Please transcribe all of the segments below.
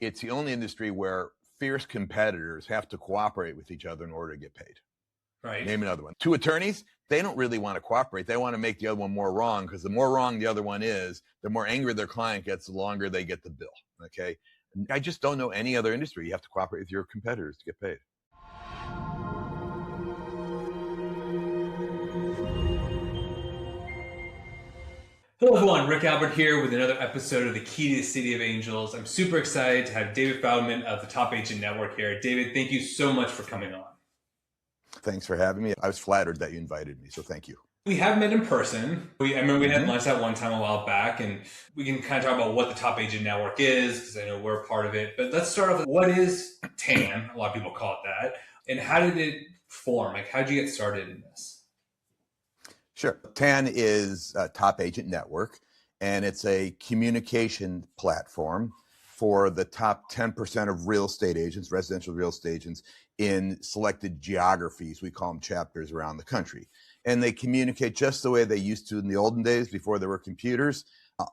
It's the only industry where fierce competitors have to cooperate with each other in order to get paid. Right. Name another one. Two attorneys, they don't really want to cooperate. They want to make the other one more wrong, because the more wrong the other one is, the more angry their client gets, the longer they get the bill. Okay. I just don't know any other industry you have to cooperate with your competitors to get paid. Hello everyone, Rick Albert here with another episode of the Key to the City of Angels. I'm super excited to have David Faudman of the Top Agent Network here. David, thank you so much for coming on. Thanks for having me. I was flattered that you invited me, so thank you. We have met in person. I remember we had lunch that one time a while back, and we can kind of talk about what the Top Agent Network is, because I know we're a part of it. But let's start off with, what is TAN? A lot of people call it that. And how did it form? Like, how did you get started in this? Sure. TAN is a Top Agent Network, and it's a communication platform for the top 10% of real estate agents, residential real estate agents, in selected geographies. We call them chapters around the country. And they communicate just the way they used to in the olden days before there were computers,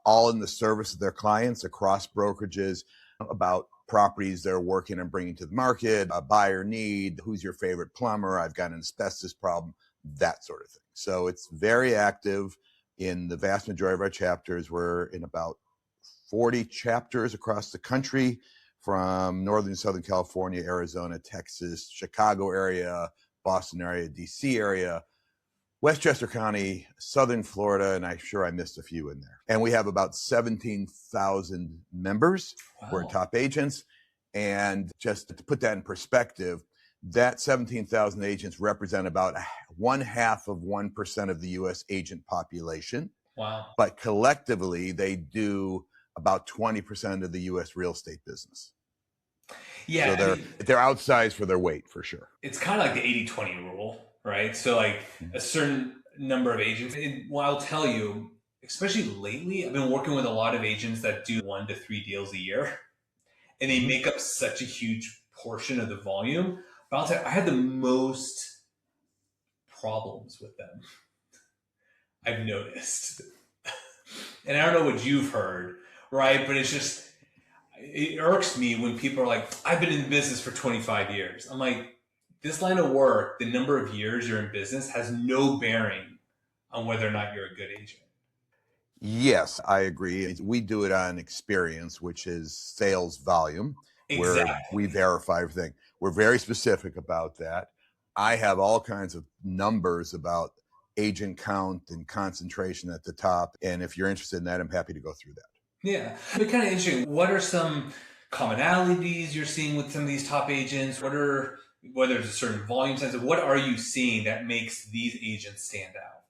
all in the service of their clients across brokerages, about properties they're working and bringing to the market, a buyer need, who's your favorite plumber, I've got an asbestos problem, that sort of thing. So it's very active in the vast majority of our chapters. We're in about 40 chapters across the country, from Northern and Southern California, Arizona, Texas, Chicago area, Boston area, DC area, Westchester County, Southern Florida, and I'm sure I missed a few in there. And we have about 17,000 members who are top agents. And just to put that in perspective, that 17,000 agents represent about 0.5% of the U.S. agent population. Wow. But collectively, they do about 20% of the U.S. real estate business. Yeah. So they're outsized for their weight, for sure. It's kind of like the 80-20 rule, right? So like a certain number of agents, and well, I'll tell you, especially lately, I've been working with a lot of agents that do 1 to 3 deals a year, and they make up such a huge portion of the volume. But I'll tell you, I had the most problems with them, I've noticed. And I don't know what you've heard, right? But it irks me when people are like, I've been in business for 25 years. I'm like, this line of work, the number of years you're in business has no bearing on whether or not you're a good agent. Yes, I agree. We do it on experience, which is sales volume, Exactly. where we verify everything. We're very specific about that. I have all kinds of numbers about agent count and concentration at the top. And if you're interested in that, I'm happy to go through that. Yeah. But kind of interesting. What are some commonalities you're seeing with some of these top agents? Whether there's a certain volume sense of what are you seeing that makes these agents stand out?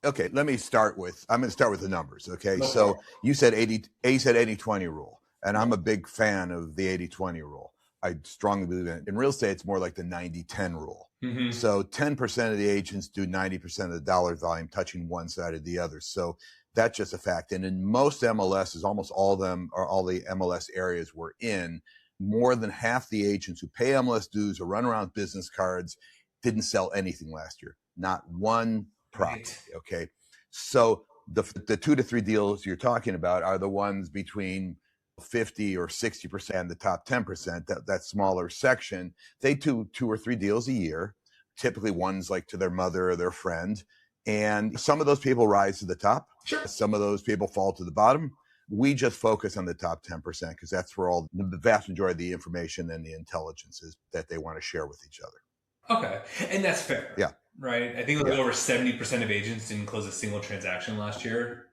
Okay, I'm going to start with the numbers. Okay. So you said 80-20 rule, and I'm a big fan of the 80-20 rule. I strongly believe in it. In real estate, it's more like the 90-10 rule. Mm-hmm. So 10% of the agents do 90% of the dollar volume, touching one side or the other. So that's just a fact. And in most MLSs, almost all of them, or all the MLS areas we're in, more than half the agents who pay MLS dues or run around with business cards didn't sell anything last year. Not one property. Right. Okay. So the 2 to 3 deals you're talking about are the ones between 50 or 60%, the top 10%, that smaller section. They do 2 or 3 deals a year. Typically one's like to their mother or their friend. And some of those people rise to the top. Sure. Some of those people fall to the bottom. We just focus on the top 10% because that's where all the vast majority of the information and the intelligence is that they want to share with each other. Okay. And that's fair. Yeah. Right. I think it was over 70% of agents didn't close a single transaction last year.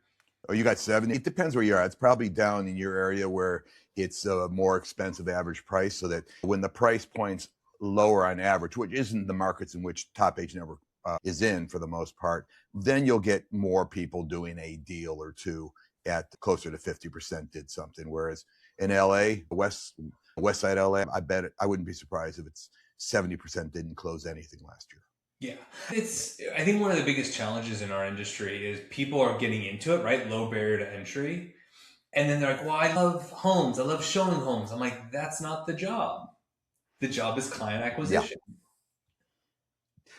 Oh, you got 70? It depends where you're at. It's probably down in your area where it's a more expensive average price, so that when the price point's lower on average, which isn't the markets in which Top Agent Network is in for the most part, then you'll get more people doing a deal or two at closer to 50% did something. Whereas in LA, West Side LA, I wouldn't be surprised if it's 70% didn't close anything last year. Yeah. I think one of the biggest challenges in our industry is people are getting into it, right? Low barrier to entry. And then they're like, well, I love homes. I love showing homes. I'm like, that's not the job. The job is client acquisition.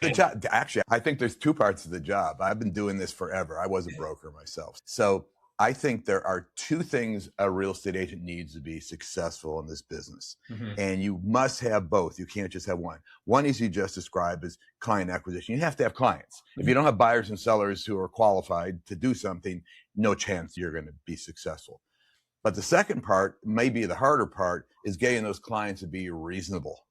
Yeah. The job, actually, I think there's 2 parts of the job. I've been doing this forever. I was a broker myself. So I think there are two things a real estate agent needs to be successful in this business. Mm-hmm. And you must have both. You can't just have one. One is you just described as client acquisition. You have to have clients. If you don't have buyers and sellers who are qualified to do something, no chance you're going to be successful. But the second part, maybe the harder part, is getting those clients to be reasonable.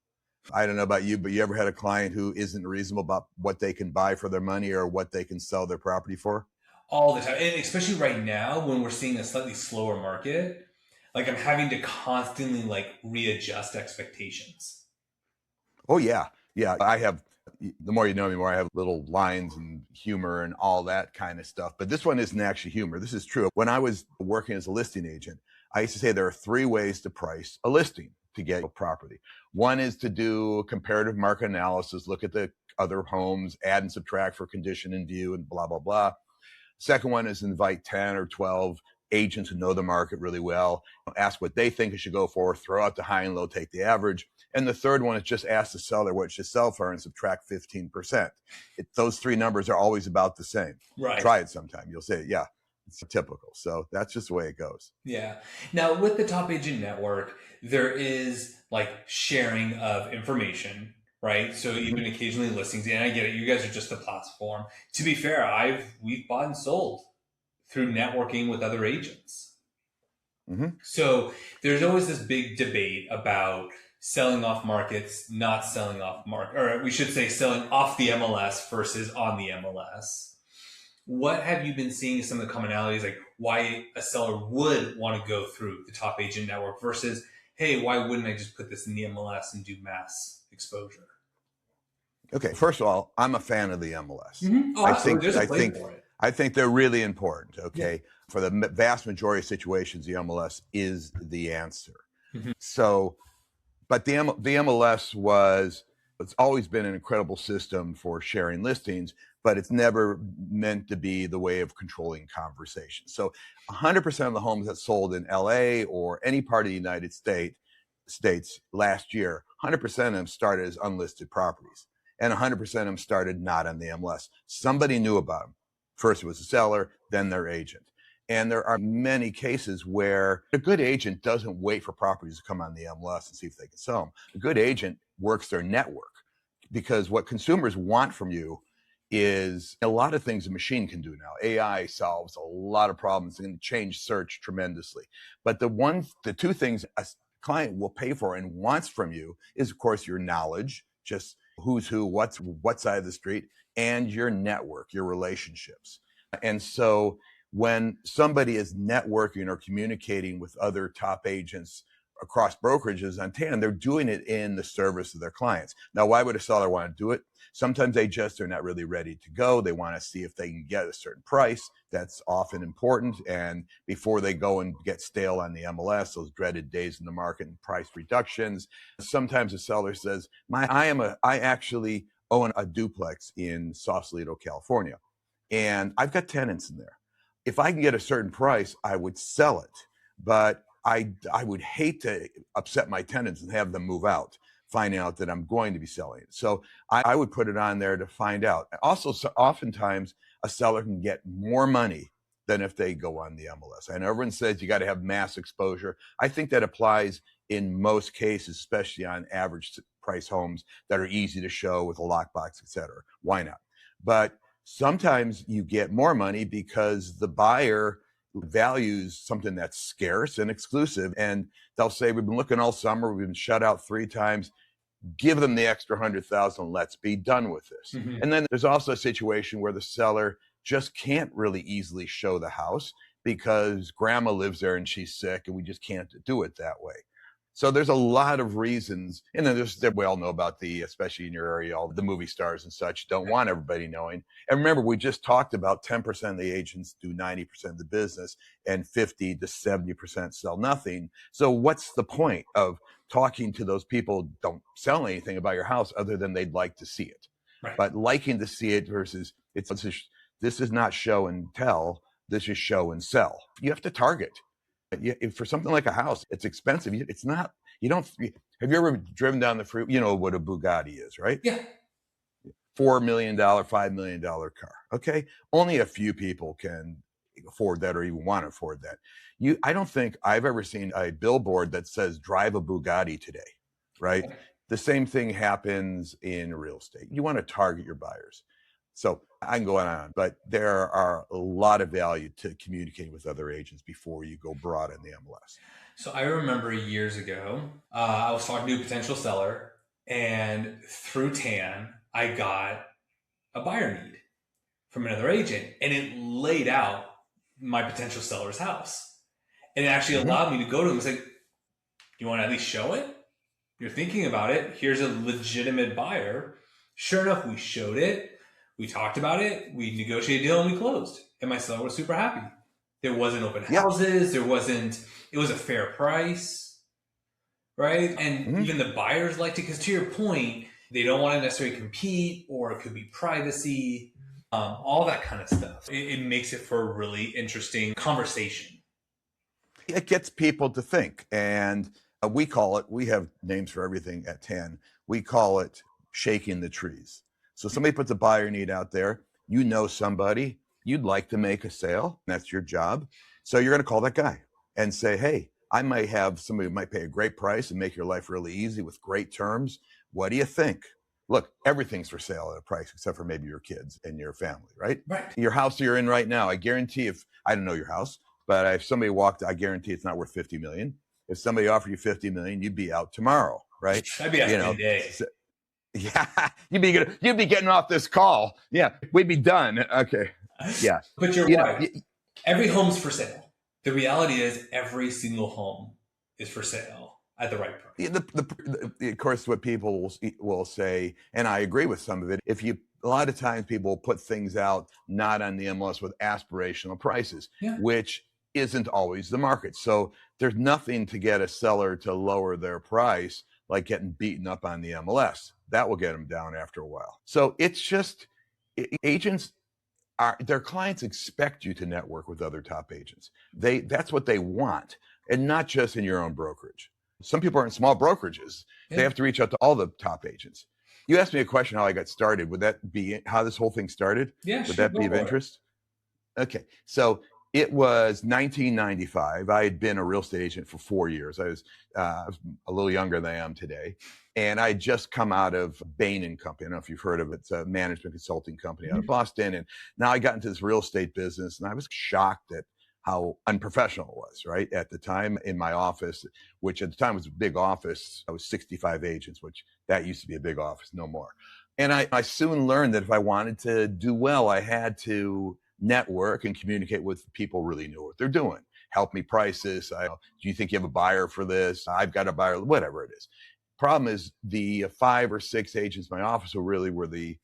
I don't know about you, but you ever had a client who isn't reasonable about what they can buy for their money or what they can sell their property for? All the time, and especially right now when we're seeing a slightly slower market, like I'm having to constantly like readjust expectations. Oh yeah. Yeah. I have, the more you know me, more I have little lines and humor and all that kind of stuff. But this one isn't actually humor. This is true. When I was working as a listing agent, I used to say there are three ways to price a listing to get a property. One is to do comparative market analysis, look at the other homes, add and subtract for condition and view and blah, blah, blah. Second one is invite 10 or 12 agents who know the market really well, ask what they think it should go for, throw out the high and low, take the average. And the third one is just ask the seller what it should sell for and subtract 15%. Those three numbers are always about the same. Right. Try it sometime. You'll say, yeah, it's typical. So that's just the way it goes. Yeah. Now with the top agent network, there is like sharing of information, right? So even occasionally listings, and I get it, you guys are just a platform. To be fair, we've bought and sold through networking with other agents. Mm-hmm. So there's always this big debate about selling off markets, not selling off market, or we should say selling off the MLS versus on the MLS. What have you been seeing some of the commonalities, like why a seller would want to go through the top agent network versus, hey, why wouldn't I just put this in the MLS and do mass exposure? Okay, first of all, I'm a fan of the MLS. Mm-hmm. Oh, absolutely. There's a place for it. I think they're really important. Okay, yeah. For the vast majority of situations, the MLS is the answer. Mm-hmm. So, but the MLS it's always been an incredible system for sharing listings, but it's never meant to be the way of controlling conversation. So 100% of the homes that sold in LA or any part of the United States last year, 100% of them started as unlisted properties. And 100% of them started not on the MLS. Somebody knew about them. First it was the seller, then their agent. And there are many cases where a good agent doesn't wait for properties to come on the MLS and see if they can sell them. A good agent works their network, because what consumers want from you is a lot of things a machine can do now. AI solves a lot of problems and change search tremendously. But the two things a client will pay for and wants from you is, of course, your knowledge, just who's who, what side of the street, and your network, your relationships. And so when somebody is networking or communicating with other top agents across brokerages on TAN, they're doing it in the service of their clients. Now, why would a seller want to do it? Sometimes they just are not really ready to go. They want to see if they can get a certain price. That's often important. And before they go and get stale on the MLS, those dreaded days in the market and price reductions, sometimes a seller says, I actually own a duplex in Sausalito, California, and I've got tenants in there. If I can get a certain price, I would sell it, but I would hate to upset my tenants and have them move out, finding out that I'm going to be selling it. So I would put it on there to find out. Also, oftentimes a seller can get more money than if they go on the MLS. And everyone says you got to have mass exposure. I think that applies in most cases, especially on average price homes that are easy to show with a lockbox, et cetera. Why not? But sometimes you get more money because the buyer values something that's scarce and exclusive. And they'll say, we've been looking all summer, we've been shut out 3 times. Give them the extra 100,000. Let's be done with this. Mm-hmm. And then there's also a situation where the seller just can't really easily show the house because grandma lives there and she's sick and we just can't do it that way. So there's a lot of reasons. And then we all know about especially in your area, all the movie stars and such don't want everybody knowing. And remember, we just talked about 10% of the agents do 90% of the business and 50 to 70% sell nothing. So what's the point of talking to those people who don't sell anything about your house other than they'd like to see it? Right. But liking to see it versus this is not show and tell, this is show and sell. You have to target. For something like a house, it's expensive. It's not, have you ever driven down the freeway? You know what a Bugatti is, right? Yeah. $4 million, $5 million car. Okay. Only a few people can afford that or even want to afford that. I don't think I've ever seen a billboard that says drive a Bugatti today, right? The same thing happens in real estate. You want to target your buyers. So I can go on and on, but there are a lot of value to communicating with other agents before you go broad in the MLS. So I remember years ago, I was talking to a potential seller, and through TAN, I got a buyer need from another agent, and it laid out my potential seller's house. And it actually allowed me to go to him and say, you want to at least show it? You're thinking about it. Here's a legitimate buyer. Sure enough, we showed it. We talked about it. We negotiated a deal and we closed. And my seller was super happy. There wasn't open houses. It was a fair price, right? And even the buyers liked it because, to your point, they don't want to necessarily compete, or it could be privacy, all that kind of stuff. It makes it for a really interesting conversation. It gets people to think. And we have names for everything at TAN. We call it shaking the trees. So somebody puts a buyer need out there, you know somebody, you'd like to make a sale, that's your job. So you're going to call that guy and say, hey, I might have somebody who might pay a great price and make your life really easy with great terms. What do you think? Look, everything's for sale at a price except for maybe your kids and your family, right? Right. Your house you're in right now, I guarantee I don't know your house, but if somebody walked, I guarantee it's not worth $50 million. If somebody offered you $50 million, you'd be out tomorrow, right? I'd be out any day. Yeah, you'd be getting off this call. Yeah, we'd be done. Okay. Yeah. But you're right. Every home's for sale. The reality is every single home is for sale at the right price. Of course, what people will say, and I agree with some of it, a lot of times people put things out not on the MLS with aspirational prices, which isn't always the market. So there's nothing to get a seller to lower their price like getting beaten up on the MLS. That will get them down after a while. So it's just agents their clients expect you to network with other top agents. That's what they want, and not just in your own brokerage. Some people are in small brokerages. They have to reach out to all the top agents. You asked me a question how I got started. Would that be how this whole thing started? Yeah, Would that be of interest? Okay. So it was 1995. I had been a real estate agent for 4 years. I was a little younger than I am today. And I had just come out of Bain & Company. I don't know if you've heard of it. It's a management consulting company out of Boston. And now I got into this real estate business, and I was shocked at how unprofessional it was, right? At the time in my office, which at the time was a big office, I was 65 agents, which that used to be a big office, no more. And I soon learned that if I wanted to do well, I had to network and communicate with people who really knew what they're doing. Help me price this. Do you think you have a buyer for this? I've got a buyer, whatever it is. Problem is the 5 or 6 agents in my office who really were the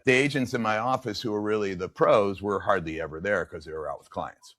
agents in my office who were really the pros were hardly ever there because they were out with clients.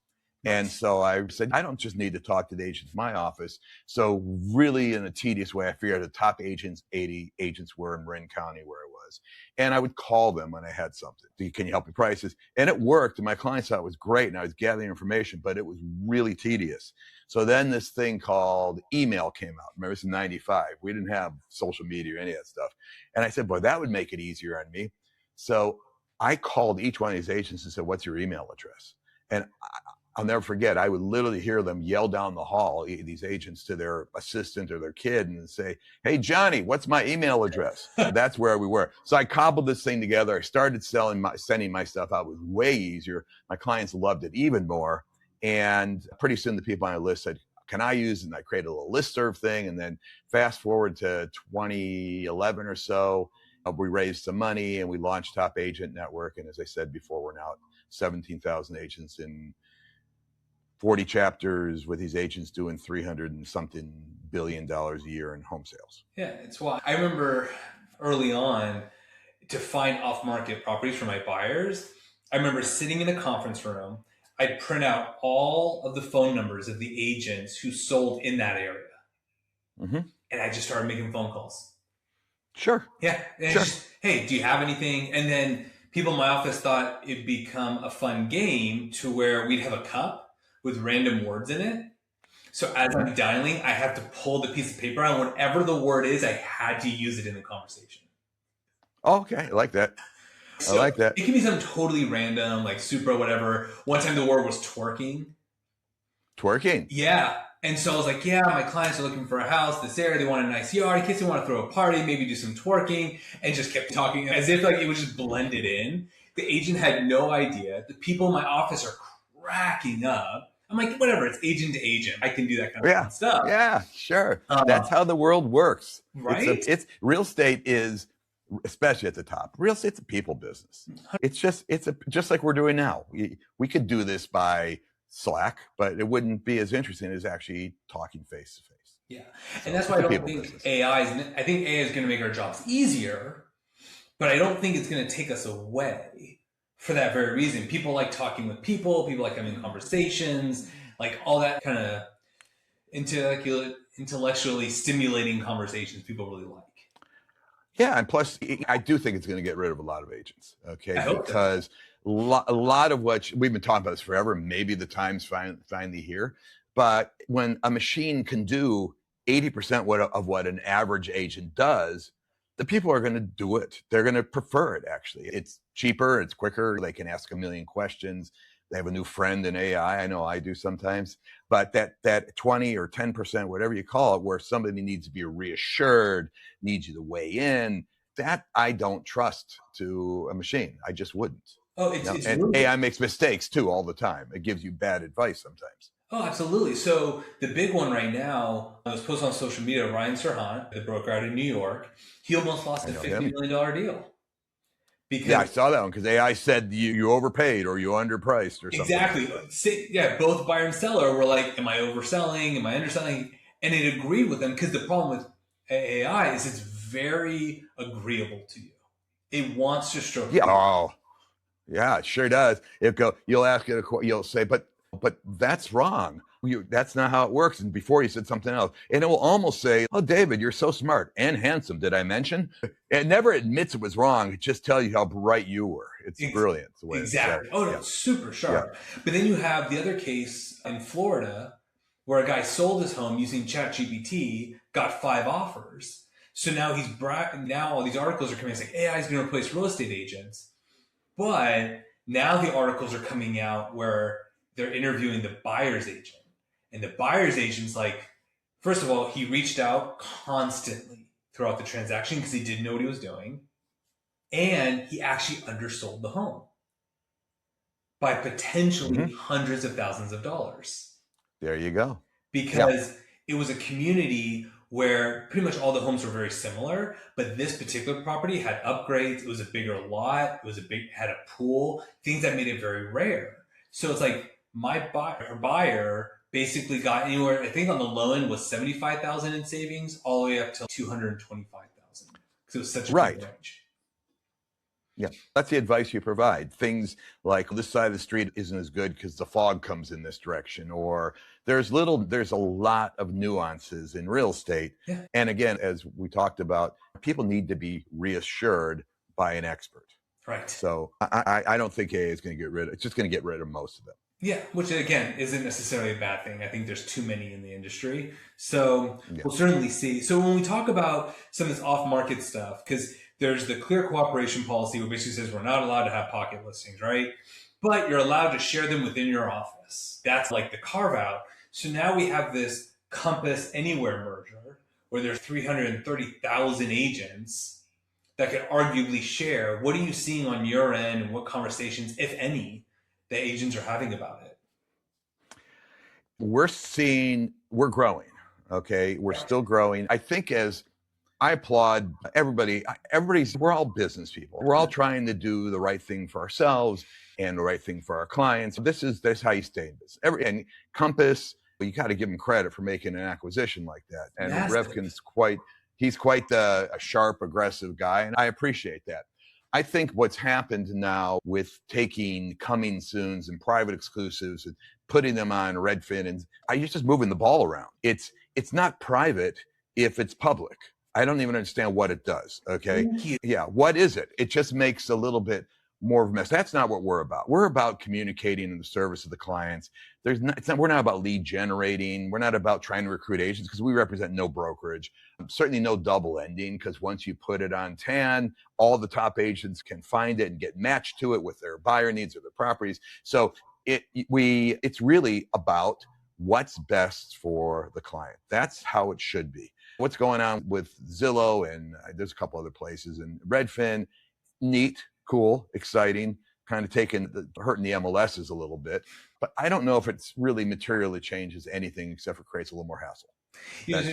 And so I said, I don't just need to talk to the agents in my office. So really in a tedious way, I figured out the top agents, 80 agents were in Marin County where I was. And I would call them when I had something. Can you help me prices? And it worked. And my clients thought it was great. And I was gathering information, but it was really tedious. So then this thing called email came out. Remember, it was in 95. We didn't have social media or any of that stuff. And I said, boy, that would make it easier on me. So I called each one of these agents and said, what's your email address? And I'll never forget, I would literally hear them yell down the hall, these agents, to their assistant or their kid and say, hey, Johnny, what's my email address? That's where we were. So I cobbled this thing together. I started sending my stuff out. It was way easier. My clients loved it even more. And pretty soon the people on my list said, can I use it? And I created a little listserv thing. And then fast forward to 2011 or so, we raised some money and we launched Top Agent Network. And as I said before, we're now at 17,000 agents in 40 chapters with these agents doing $300 and something billion a year in home sales. Yeah, it's why I remember early on to find off-market properties for my buyers. I remember sitting in a conference room. I'd print out all of the phone numbers of the agents who sold in that area. Mm-hmm. And I just started making phone calls. Sure. Yeah. And sure. Just, hey, do you have anything? And then people in my office thought it'd become a fun game to where we'd have a cup with random words in it. So as I'm dialing, I have to pull the piece of paper out. Whatever the word is, I had to use it in the conversation. Okay, I like that. I So like that. it can be something totally random, like Supra, whatever. One time the word was twerking. Twerking. Yeah. And so I was like, yeah, my clients are looking for a house, this area, they want a nice yard, in case they want to throw a party, maybe do some twerking, and just kept talking as if like it was just blended in. The agent had no idea. The people in my office are cracking up. I'm like, whatever, it's agent to agent. I can do that kind of Yeah. fun stuff. Yeah, sure. Um, That's how the world works. right? It's real estate is, especially at the top, real estate's a people business. It's just like we're doing now. We could do this by Slack, but it wouldn't be as interesting as actually talking face to face. Yeah. So And that's why I don't think business. I think AI is going to make our jobs easier, but I don't think it's going to take us away for that very reason. People like talking with people like having conversations, like all that kind of intellectually stimulating conversations people really like. Yeah, and plus, I do think it's going to get rid of a lot of agents. Okay, I hope because a lot of what we've been talking about this forever. Maybe the time's finally here. But when a machine can do 80% of what an average agent does, the people are going to do it. They're going to prefer it. Actually, it's cheaper. It's quicker. They can ask a million questions. They have a new friend in AI. I know I do sometimes. But that 20 or 10%, whatever you call it, where somebody needs to be reassured, needs you to weigh in, that I don't trust to a machine. I just wouldn't. Oh, it's and really AI makes mistakes too all the time. It gives you bad advice sometimes. Oh, absolutely. So the big one right now was posted on social media. Ryan Serhant, the broker out of New York, he almost lost a $50 million deal. Because, yeah, I saw that one because AI said you overpaid or you underpriced or something. Exactly. Yeah, both buyer and seller were like, am I overselling? Am I underselling? And it agreed with them because the problem with AI is it's very agreeable to you. It wants to stroke. Yeah. Oh, yeah, it sure does. You'll ask it, you'll say, but that's wrong. That's not how it works. And before you said something else, and it will almost say, oh, David, you're so smart and handsome. Did I mention? It never admits it was wrong. It just tells you how bright you were. It's brilliant. The way exactly. Oh, no, it's super sharp. Yeah. But then you have the other case in Florida where a guy sold his home using ChatGPT, got 5 offers. So now now all these articles are coming saying AI is going to replace real estate agents. But now the articles are coming out where they're interviewing the buyer's agent. And the buyer's agent's like, first of all, he reached out constantly throughout the transaction because he didn't know what he was doing. And he actually undersold the home by potentially hundreds of thousands of dollars. There you go. Because it was a community where pretty much all the homes were very similar, but this particular property had upgrades. It was a bigger lot. Had a pool, things that made it very rare. So it's like her buyer basically got anywhere, I think on the low end was $75,000 in savings, all the way up to $225,000 because it was such a big range. Yeah, that's the advice you provide. Things like this side of the street isn't as good because the fog comes in this direction, or there's a lot of nuances in real estate. Yeah. And again, as we talked about, people need to be reassured by an expert. Right. So I don't think AA is going to get rid of, it's just going to get rid of most of them. Yeah, which again isn't necessarily a bad thing. I think there's too many in the industry. So we'll certainly see. So when we talk about some of this off-market stuff, because there's the clear cooperation policy, which basically says we're not allowed to have pocket listings, right? But you're allowed to share them within your office. That's like the carve out. So now we have this Compass Anywhere merger where there's 330,000 agents that could arguably share. What are you seeing on your end and what conversations, if any, the agents are having about it? We're growing. Okay. We're still growing. I think I applaud everybody. We're all business people. We're all trying to do the right thing for ourselves and the right thing for our clients. This is how you stay in business. And Compass, you got to give them credit for making an acquisition like that. And Revkin's he's quite a sharp, aggressive guy. And I appreciate that. I think what's happened now with taking coming soons and private exclusives and putting them on Redfin, and you're just moving the ball around. It's not private if it's public. I don't even understand what it does. Okay. Yeah. What is it? It just makes a little bit more of a mess. That's not what we're about. We're about communicating in the service of the clients. We're not about lead generating. We're not about trying to recruit agents, because we represent no brokerage, certainly no double ending, because once you put it on TAN, all the top agents can find it and get matched to it with their buyer needs or their properties. So it's really about what's best for the client. That's how it should be. What's going on with Zillow, and there's a couple other places, and Redfin, neat, cool, exciting, kind of hurting the MLSs a little bit. But I don't know if it's really materially changes anything, except for creates a little more hassle. That's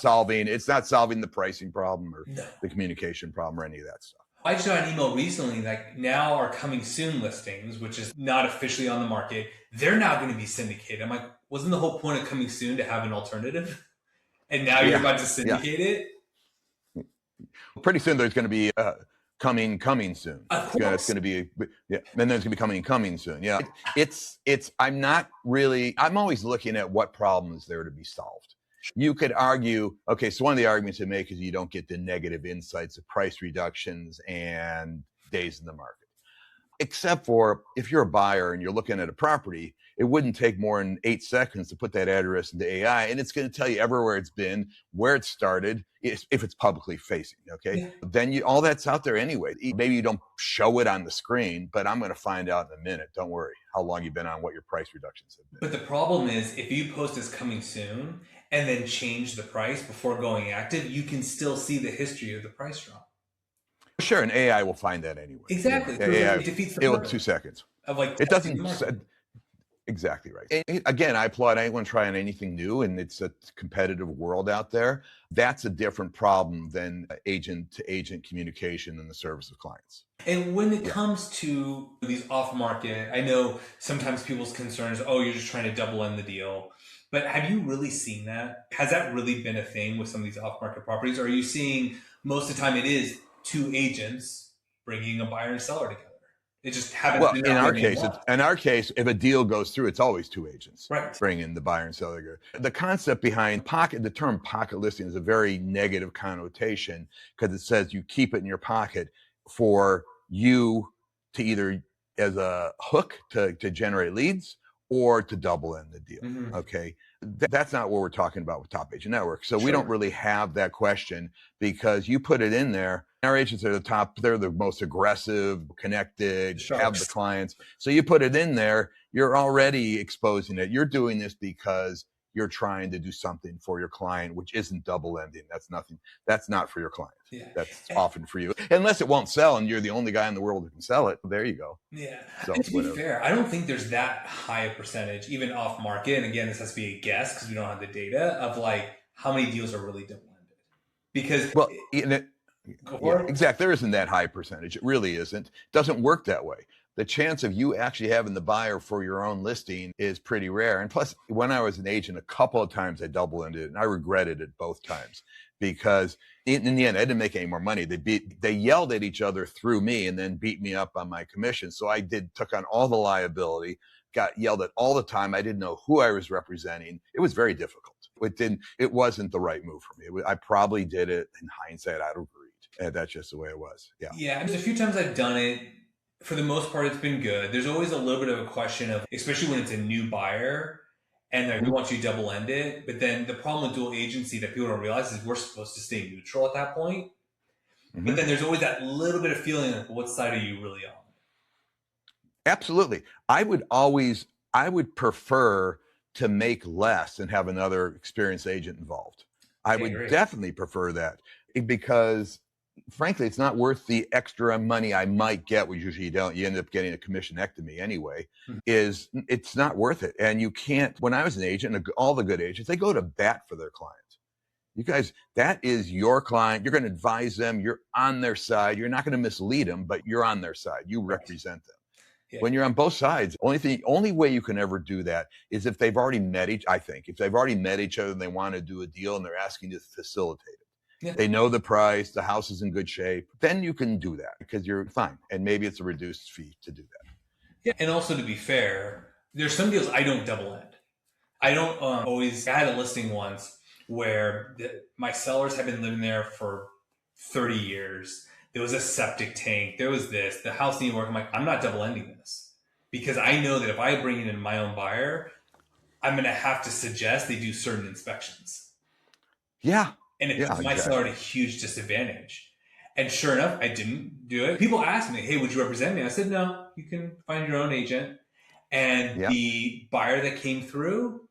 all. It's not solving the pricing problem or the communication problem or any of that stuff. I just got an email recently, like now our coming soon listings, which is not officially on the market, they're now going to be syndicated. I'm like, wasn't the whole point of coming soon to have an alternative? And now you're about to syndicate it? Pretty soon there's going to be coming soon. Of course. It's going to be, and then there's going to be coming soon. Yeah. I'm always looking at what problem is there to be solved. You could argue, okay, so one of the arguments they make is you don't get the negative insights of price reductions and days in the market. Except for if you're a buyer and you're looking at a property, it wouldn't take more than 8 seconds to put that address into AI, and it's going to tell you everywhere it's been, where it started, if it's publicly facing, okay? Yeah. Then all that's out there anyway. Maybe you don't show it on the screen, but I'm going to find out in a minute. Don't worry how long you've been on, what your price reductions have been. But the problem is, if you post as coming soon and then change the price before going active, you can still see the history of the price drop. Sure, and AI will find that anyway. Exactly. Yeah, AI, it defeats the purpose. 2 seconds. Of like it doesn't. Exactly right. And again, I applaud anyone trying anything new, and it's a competitive world out there. That's a different problem than agent-to-agent communication in the service of clients. And when it comes to these off-market, I know sometimes people's concerns, oh, you're just trying to double end the deal. But have you really seen that? Has that really been a thing with some of these off-market properties? Or are you seeing most of the time it is two agents bringing a buyer and seller together? It just happens. Well, in our case, if a deal goes through, it's always two agents bringing the buyer and seller. The concept behind the term pocket listing is a very negative connotation, because it says you keep it in your pocket for you to either as a hook to generate leads or to double in the deal. Mm-hmm. Okay. That's not what we're talking about with Top Agent Network. So we don't really have that question, because you put it in there. Our agents are the top, they're the most aggressive, connected, have the clients. So you put it in there, you're already exposing it. You're doing this because you're trying to do something for your client, which isn't double ending. That's nothing. That's not for your client. Yeah. That's often for you. Unless it won't sell and you're the only guy in the world who can sell it. There you go. Yeah. So, to be fair, I don't think there's that high a percentage, even off market. And again, this has to be a guess because we don't have the data of like how many deals are really double ended. Because exactly. There isn't that high percentage. It really isn't. It doesn't work that way. The chance of you actually having the buyer for your own listing is pretty rare. And plus, when I was an agent, a couple of times I double ended it, and I regretted it both times, because in the end, I didn't make any more money. They yelled at each other through me and then beat me up on my commission. So I took on all the liability, got yelled at all the time. I didn't know who I was representing. It was very difficult. It wasn't the right move for me. I probably did it in hindsight. I'd agreed. And that's just the way it was. Yeah. Yeah. There's a few times I've done it. For the most part, it's been good. There's always a little bit of a question of, especially when it's a new buyer and they want you to double end it. But then the problem with dual agency that people don't realize is we're supposed to stay neutral at that point. Mm-hmm. But then there's always that little bit of feeling like, what side are you really on? Absolutely. I would prefer to make less and have another experienced agent involved. I would definitely prefer that, because frankly, it's not worth the extra money I might get, which usually you don't. You end up getting a commissionectomy anyway. Mm-hmm. It's not worth it. And you can't, when I was an agent, all the good agents, they go to bat for their clients. You guys, that is your client. You're going to advise them. You're on their side. You're not going to mislead them, but you're on their side. You represent them. Yeah. When you're on both sides, only way you can ever do that is if they've already met each other and they want to do a deal and they're asking to facilitate it. Yeah. They know the price, the house is in good shape. Then you can do that because you're fine. And maybe it's a reduced fee to do that. Yeah. And also, to be fair, there's some deals I don't double end. I don't always. I had a listing once where my sellers have been living there for 30 years. there was a septic tank, there was this, the house needed work. I'm like, I'm not double ending this, because I know that if I bring in my own buyer, I'm going to have to suggest they do certain inspections. Yeah. And it Yeah, puts my seller at a huge disadvantage. And sure enough, I didn't do it. People asked me, hey, would you represent me? I said, no, you can find your own agent. And Yeah. the buyer that came through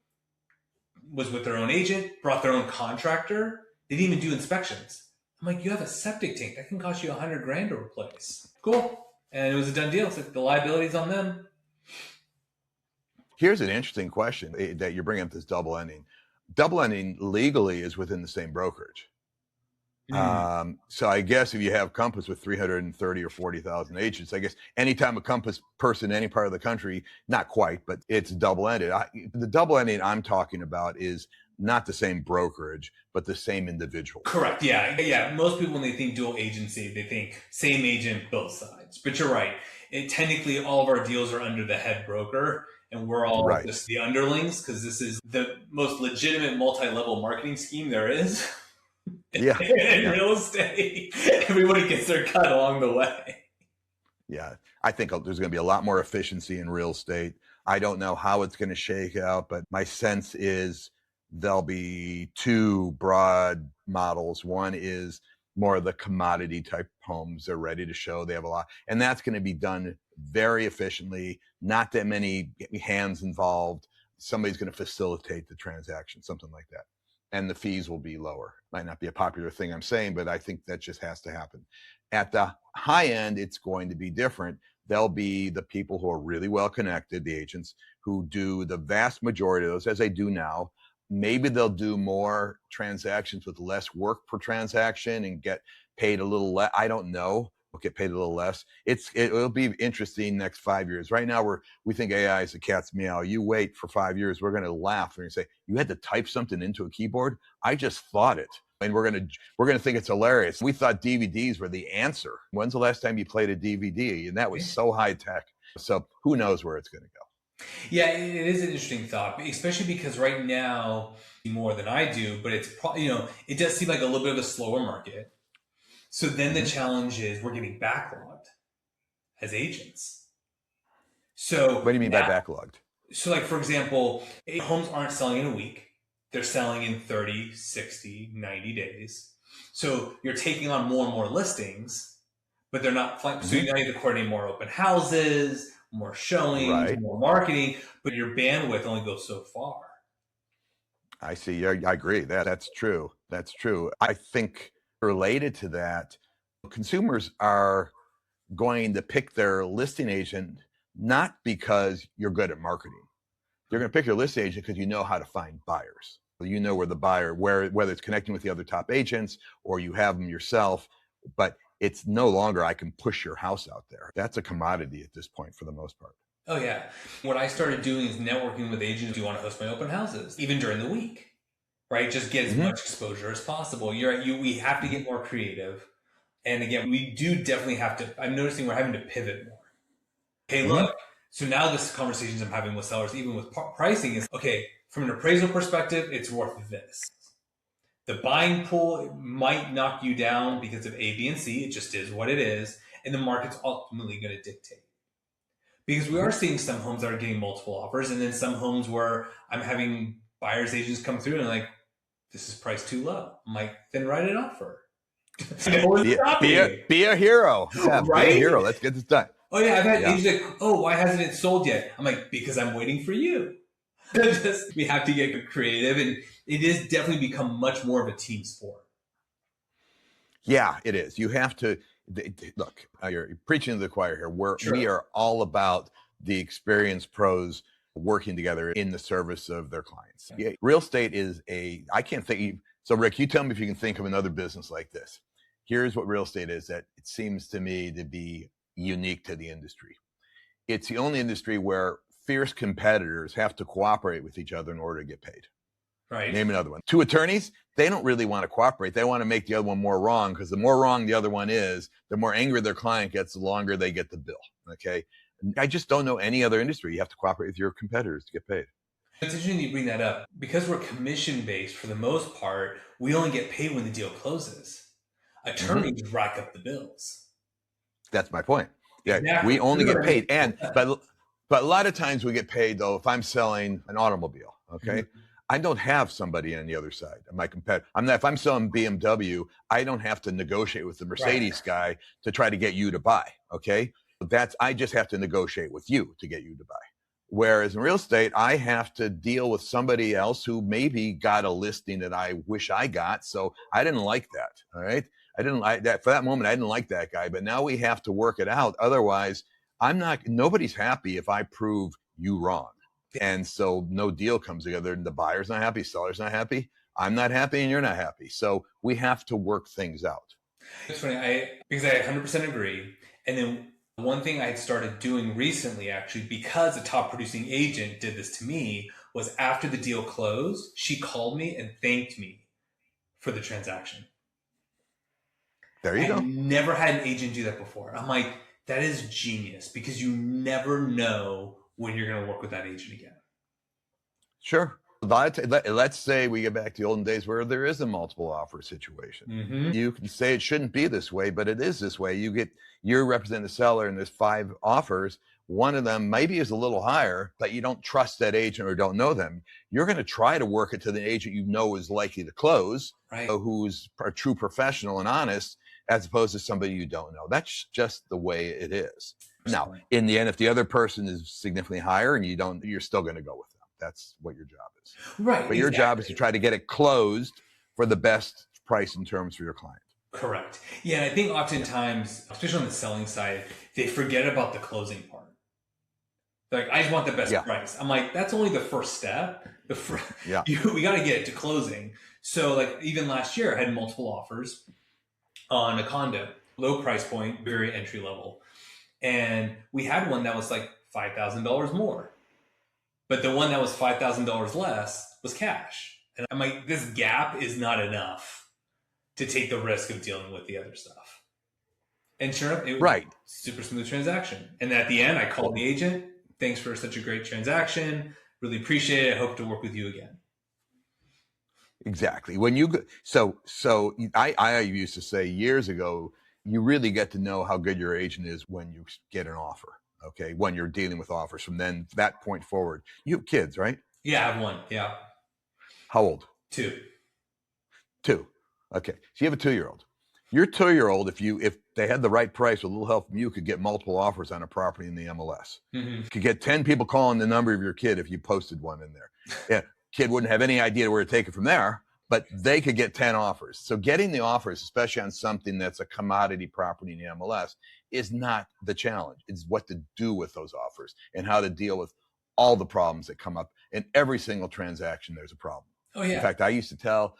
was with their own agent, brought their own contractor. They didn't even do inspections. I'm like, you have a septic tank. That can cost you $100,000 to replace. Cool. And it was a done deal. It's like the liability's on them. Here's an interesting question that you're bringing up, this double ending. Double ending legally is within the same brokerage. So I guess if you have Compass with 330 or 40,000 agents, I guess anytime a Compass person in any part of the country, not quite, but it's double-ended. The double ending I'm talking about is not the same brokerage, but the same individual. Correct. Yeah. Most people, when they think dual agency, they think same agent, both sides. But you're right. Technically, all of our deals are under the head broker, and we're all just the underlings, because this is the most legitimate multi-level marketing scheme there is. In real estate. Everybody gets their cut along the way. Yeah. I think there's going to be a lot more efficiency in real estate. I don't know how it's going to shake out, but my sense is there'll be two broad models. One is more of the commodity type homes. They're ready to show. They have a lot. And that's going to be done very efficiently. Not that many hands involved. Somebody's going to facilitate the transaction, something like that. And the fees will be lower. Might not be a popular thing I'm saying, but I think that just has to happen. At the high end, it's going to be different. There'll be the people who are really well connected, the agents, who do the vast majority of those, as they do now. Maybe they'll do more transactions with less work per transaction and get paid a little less. I don't know. We'll get paid a little less. It'll be interesting next 5 years. Right now, we think AI is a cat's meow. You wait for 5 years, we're going to laugh. We're going to say, you had to type something into a keyboard? I just thought it. And we're going to think it's hilarious. We thought DVDs were the answer. When's the last time you played a DVD? And that was so high tech. So who knows where it's going to go? Yeah, it is an interesting thought, especially because right now, more than I do, but it's probably, it does seem like a little bit of a slower market. So then the challenge is we're getting backlogged as agents. So what do you mean by backlogged? So like, for example, homes aren't selling in a week. They're selling in 30, 60, 90 days. So you're taking on more and more listings, but they're not flying. So you need to coordinate more open houses, more showings, more marketing, but your bandwidth only goes so far. I see. I agree. That's true. That's true. I think related to that, consumers are going to pick their listing agent not because you're good at marketing. They're going to pick your listing agent because you know how to find buyers. You know where the buyer, whether it's connecting with the other top agents or you have them yourself, but it's no longer I can push your house out there. That's a commodity at this point for the most part. Oh yeah. What I started doing is networking with agents who want to host my open houses, even during the week, right? Just get as much exposure as possible. We have to get more creative. And again, we do definitely have to, I'm noticing we're having to pivot more. Hey, look, so now this conversations I'm having with sellers, even with pricing, is, okay, from an appraisal perspective, it's worth this. The buying pool might knock you down because of A, B, and C. It just is what it is. And the market's ultimately going to dictate. Because we are seeing some homes that are getting multiple offers, and then some homes where I'm having buyers agents come through and like, this is priced too low. I'm like, then write an offer. Be a hero. Yeah, right? Be a hero. Let's get this done. Oh yeah, I've had agents like, oh, why hasn't it sold yet? I'm like, because I'm waiting for you. We have to get creative, and it is definitely become much more of a team sport. Yeah, it is. You have to look. You're preaching to the choir here. We are all about the experienced pros working together in the service of their clients. Yeah, real estate is I can't think. So Rick, you tell me if you can think of another business like this. Here's what real estate is that it seems to me to be unique to the industry. It's the only industry where fierce competitors have to cooperate with each other in order to get paid. Right. Name another one. Two attorneys, they don't really want to cooperate. They want to make the other one more wrong, because the more wrong the other one is, the more angry their client gets, the longer they get the bill. Okay. I just don't know any other industry. You have to cooperate with your competitors to get paid. It's interesting you bring that up. Because we're commission based for the most part, we only get paid when the deal closes. Attorneys rack up the bills. That's my point. Yeah, Exactly. we only You know get what I mean? paid, but a lot of times we get paid though if I'm selling an automobile. Okay, I don't have somebody on the other side. My competitor. If I'm selling BMW, I don't have to negotiate with the Mercedes guy to try to get you to buy. Okay, I just have to negotiate with you to get you to buy. Whereas in real estate, I have to deal with somebody else who maybe got a listing that I wish I got. So I didn't like that. All right. I didn't like that for that moment. I didn't like that guy, but now we have to work it out. Otherwise, nobody's happy if I prove you wrong. And so no deal comes together and the buyer's not happy, seller's not happy. I'm not happy and you're not happy. So we have to work things out. It's funny, because I 100% agree. And then one thing I had started doing recently, actually, because a top producing agent did this to me, was after the deal closed, she called me and thanked me for the transaction. There you go. I've never had an agent do that before. I'm like, that is genius, because you never know when you're going to work with that agent again. Sure. Let's say we get back to the olden days where there is a multiple offer situation. You can say it shouldn't be this way, but it is this way. You represent the seller and there's 5 offers. One of them maybe is a little higher, but you don't trust that agent or don't know them. You're going to try to work it to the agent you know is likely to close, who's a true professional and honest, as opposed to somebody you don't know. That's just the way it is. Now, in the end, if the other person is significantly higher and you're still going to go with them. That's what your job is. Right. But your job is to try to get it closed for the best price and terms for your client. Correct. Yeah, and I think oftentimes, especially on the selling side, they forget about the closing part. They're like, I just want the best price. I'm like, that's only the first step. We got to get it to closing. So like even last year, I had multiple offers on a condo, low price point, very entry level. And we had one that was like $5,000 more. But the one that was $5,000 less was cash. And I'm like, this gap is not enough to take the risk of dealing with the other stuff. And sure enough, it was a super smooth transaction. And at the end, I called the agent. Thanks for such a great transaction. Really appreciate it. I hope to work with you again. Exactly. When you I used to say years ago, you really get to know how good your agent is when you get an offer. Okay, when you're dealing with offers from that point forward. You have kids, right? Yeah, I have one. Yeah. How old? 2. Okay, so you have a 2-year-old. Your 2-year-old, if they had the right price with a little help from you, could get multiple offers on a property in the MLS. Could get 10 people calling the number of your kid if you posted one in there. Yeah, kid wouldn't have any idea where to take it from there, but they could get 10 offers. So getting the offers, especially on something that's a commodity property in the MLS, is not the challenge. It's what to do with those offers and how to deal with all the problems that come up. In every single transaction, there's a problem. Oh, yeah. In fact, I used to tell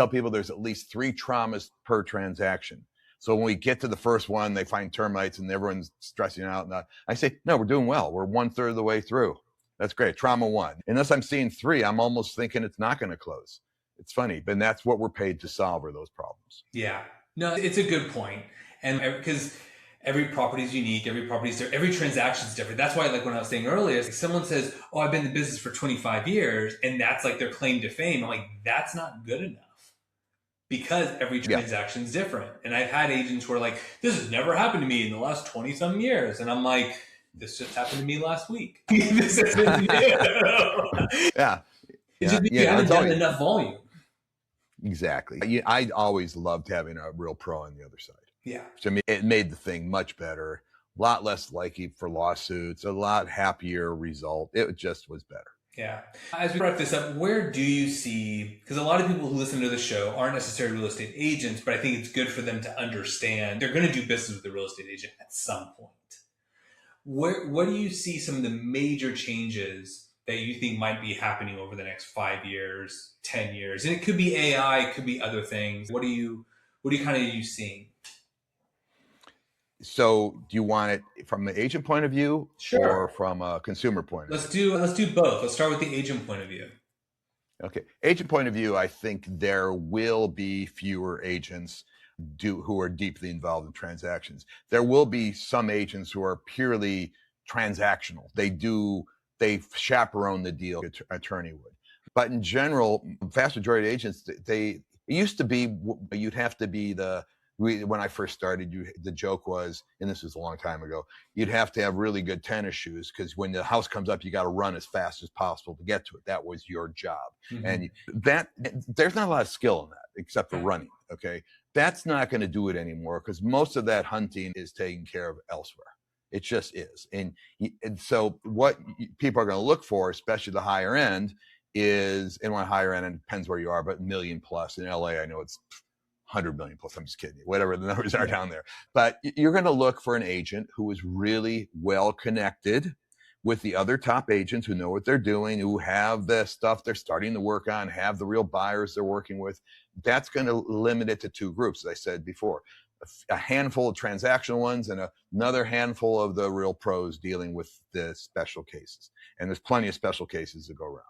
people there's at least 3 traumas per transaction. So when we get to the first one, they find termites and everyone's stressing out. And I say, no, we're doing well. We're 1/3 of the way through. That's great. Trauma 1. Unless I'm seeing 3, I'm almost thinking it's not going to close. It's funny, but that's what we're paid to solve, are those problems. Yeah. No, it's a good point. And because every property is unique, every transaction is different. That's why, like when I was saying earlier, like someone says, oh, I've been in the business for 25 years, and that's like their claim to fame. I'm like, that's not good enough, because every transaction is different. And I've had agents who are like, this has never happened to me in the last 20 some years. And I'm like, this just happened to me last week. This isn't new. Yeah. It's just you haven't done enough volume. Exactly. I always loved having a real pro on the other side. Yeah. So, I mean, it made the thing much better, a lot less likely for lawsuits, a lot happier result. It just was better. Yeah. As we wrap this up, where do you see, because a lot of people who listen to the show aren't necessarily real estate agents, but I think it's good for them to understand they're going to do business with a real estate agent at some point. What do you see some of the major changes that you think might be happening over the next 5 years, 10 years? And it could be AI, it could be other things. What are you seeing? So do you want it from the agent point of view, sure, or from a consumer point of view? Let's do both. Let's start with the agent point of view. Okay. Agent point of view, I think there will be fewer agents who are deeply involved in transactions. There will be some agents who are purely transactional. They chaperone the deal, attorney would. But in general, vast majority of agents, it used to be you'd have to be the When I first started, the joke was, and this was a long time ago, you'd have to have really good tennis shoes because when the house comes up, you got to run as fast as possible to get to it. That was your job. Mm-hmm. And there's not a lot of skill in that except for running. Okay. That's not going to do it anymore because most of that hunting is taken care of elsewhere. It just is. And so what people are going to look for, especially the higher end, is, and when higher end, it depends where you are, but million plus. In LA, I know it's 100 million plus. I'm just kidding you, whatever the numbers are down there. But you're going to look for an agent who is really well connected with the other top agents who know what they're doing, who have the stuff they're starting to work on, have the real buyers they're working with. That's going to limit it to two groups, as I said before. A handful of transactional ones and another handful of the real pros dealing with the special cases. And there's plenty of special cases to go around.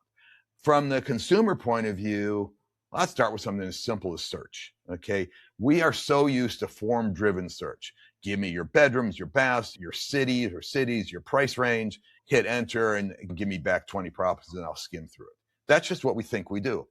From the consumer point of view, let's start with something as simple as search. Okay. We are so used to form-driven search. Give me your bedrooms, your baths, your cities, your price range, hit enter, and give me back 20 properties and I'll skim through it. That's just what we think we do.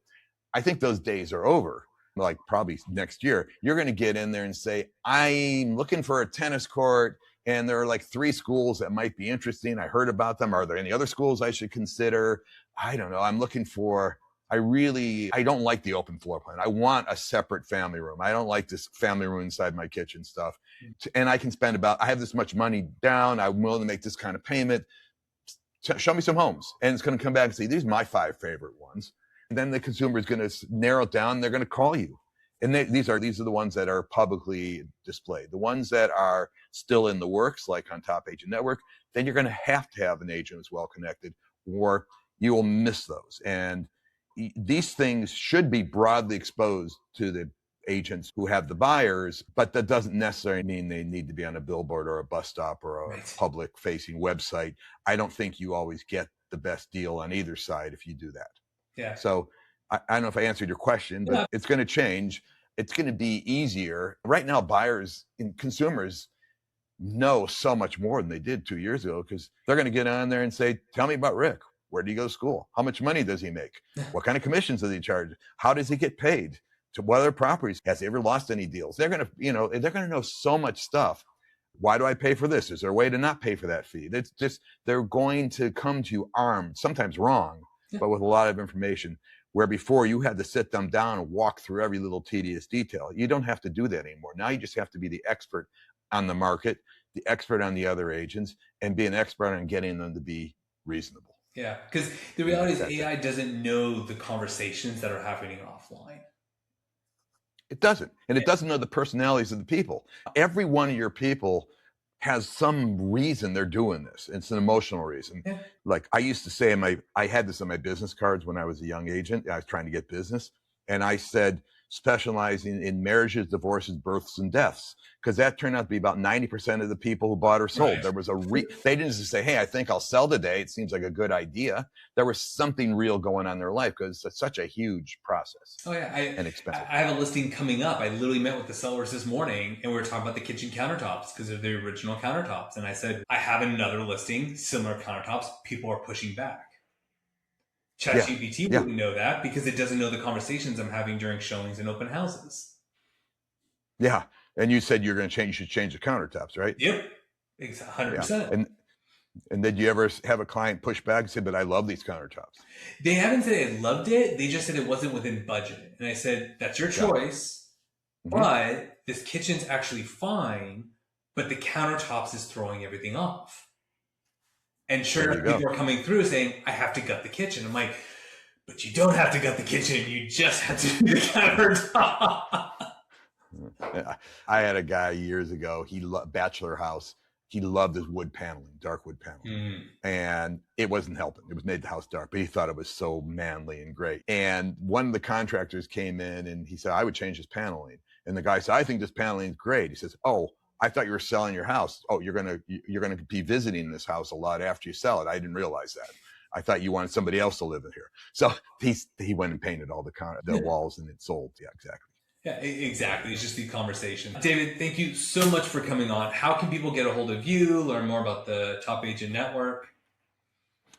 I think those days are over. Like probably next year, you're going to get in there and say, I'm looking for a tennis court and there are like 3 schools that might be interesting. I heard about them. Are there any other schools I should consider? I don't know. I'm looking for, I don't like the open floor plan. I want a separate family room. I don't like this family room inside my kitchen stuff. And I can spend I have this much money down. I'm willing to make this kind of payment. Show me some homes. And it's going to come back and say, these are my 5 favorite ones. And then the consumer is going to narrow it down. They're going to call you. And these are the ones that are publicly displayed. The ones that are still in the works, like on Top Agent Network, then you're going to have an agent who's well connected, or you will miss those. And these things should be broadly exposed to the agents who have the buyers, but that doesn't necessarily mean they need to be on a billboard or a bus stop or a public facing website. I don't think you always get the best deal on either side if you do that. Yeah. So I don't know if I answered your question, but it's going to change. It's going to be easier. Right now, buyers and consumers know so much more than they did 2 years ago because they're going to get on there and say, tell me about Rick. Where did he go to school? How much money does he make? What kind of commissions does he charge? How does he get paid? To what other properties? Has he ever lost any deals? They're going to know so much stuff. Why do I pay for this? Is there a way to not pay for that fee? It's just, they're going to come to you armed, sometimes wrong, but with a lot of information, where before you had to sit them down and walk through every little tedious detail. You don't have to do that anymore. Now you just have to be the expert on the market, the expert on the other agents, and be an expert on getting them to be reasonable. Yeah, because the reality is AI doesn't know the conversations that are happening offline. It doesn't. And it doesn't know the personalities of the people. Every one of your people has some reason they're doing this. It's an emotional reason. Yeah. Like I used to say I had this on my business cards when I was a young agent. I was trying to get business. And I said, specializing in marriages, divorces, births, and deaths. Because that turned out to be about 90% of the people who bought or sold. Right. There was they didn't just say, hey, I think I'll sell today. It seems like a good idea. There was something real going on in their life because it's such a huge process. Oh yeah. And expensive. I have a listing coming up. I literally met with the sellers this morning and we were talking about the kitchen countertops because they're the original countertops. And I said, I have another listing, similar countertops. People are pushing back. ChatGPT wouldn't know that because it doesn't know the conversations I'm having during showings and open houses. Yeah. And you said you should change the countertops, right? Yep. 100%. Yeah. And did you ever have a client push back and say, but I love these countertops? They haven't said they loved it. They just said it wasn't within budget. And I said, that's your choice, but this kitchen's actually fine, but the countertops is throwing everything off. And sure enough, people are coming through saying, I have to gut the kitchen. I'm like, but you don't have to gut the kitchen. You just have to do the countertop. I had a guy years ago, bachelor house. He loved his wood paneling, dark wood paneling. And it wasn't helping. It was made the house dark, but he thought it was so manly and great. And one of the contractors came in and he said, I would change his paneling. And the guy said, I think this paneling is great. He says, oh, I thought you were selling your house. Oh, you're gonna be visiting this house a lot after you sell it. I didn't realize that. I thought you wanted somebody else to live in here. So he went and painted all the walls and it sold. Yeah, exactly. Yeah, exactly. It's just the conversation. David, thank you so much for coming on. How can people get a hold of you, learn more about the Top Agent Network?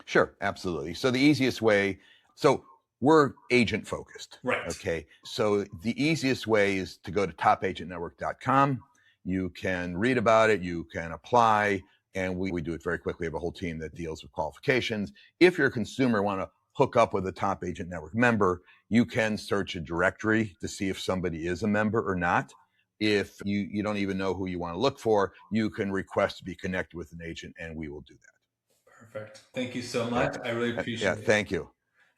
Sure, absolutely. So the easiest way, so we're agent focused. Right. Okay. So the easiest way is to go to topagentnetwork.com. You can read about it, you can apply, and we do it very quickly. We have a whole team that deals with qualifications. If you're a consumer, want to hook up with a Top Agent Network member, you can search a directory to see if somebody is a member or not. If you don't even know who you want to look for, you can request to be connected with an agent, and we will do that. Perfect. Thank you so much. I really appreciate it. Thank you.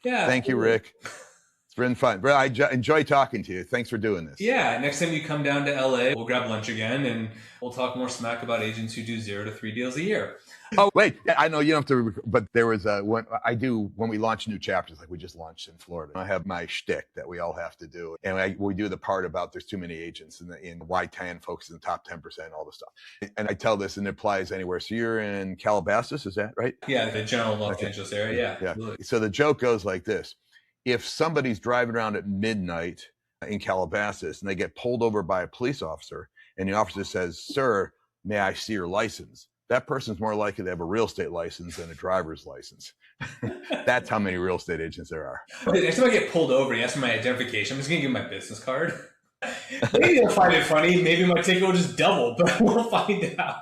Yeah. Thank you, Rick. It's been fun. Bro, I enjoy talking to you. Thanks for doing this. Yeah. Next time you come down to LA, we'll grab lunch again and we'll talk more smack about agents who do 0 to 3 deals a year. Oh, wait. I know you don't have to, but there was when we launch new chapters, like we just launched in Florida. I have my shtick that we all have to do. And we do the part about there's too many agents in why TAN focuses in the top 10%, all this stuff. And I tell this and it applies anywhere. So you're in Calabasas, is that right? Yeah, the general Los Angeles area. Yeah. Absolutely. So the joke goes like this. If somebody's driving around at midnight in Calabasas and they get pulled over by a police officer and the officer says, "Sir, may I see your license?" That person's more likely to have a real estate license than a driver's license. That's how many real estate agents there are. Next time I get pulled over, you ask for my identification, I'm just going to give my business card. Maybe they'll find it funny. Maybe my ticket will just double, but we'll find out.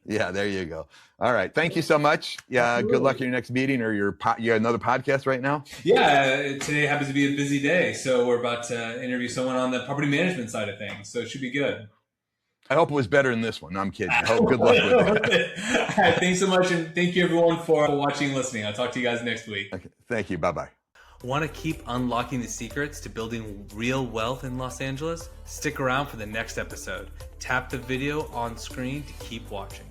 Yeah, there you go. All right. Thank you so much. Yeah. Absolutely. Good luck in your next meeting or you have another podcast right now? Yeah. Today happens to be a busy day. So we're about to interview someone on the property management side of things. So it should be good. I hope it was better than this one. No, I'm kidding. I hope good luck with it. All right, thanks so much. And thank you everyone for watching and listening. I'll talk to you guys next week. Okay. Thank you. Bye-bye. Want to keep unlocking the secrets to building real wealth in Los Angeles? Stick around for the next episode. Tap the video on screen to keep watching.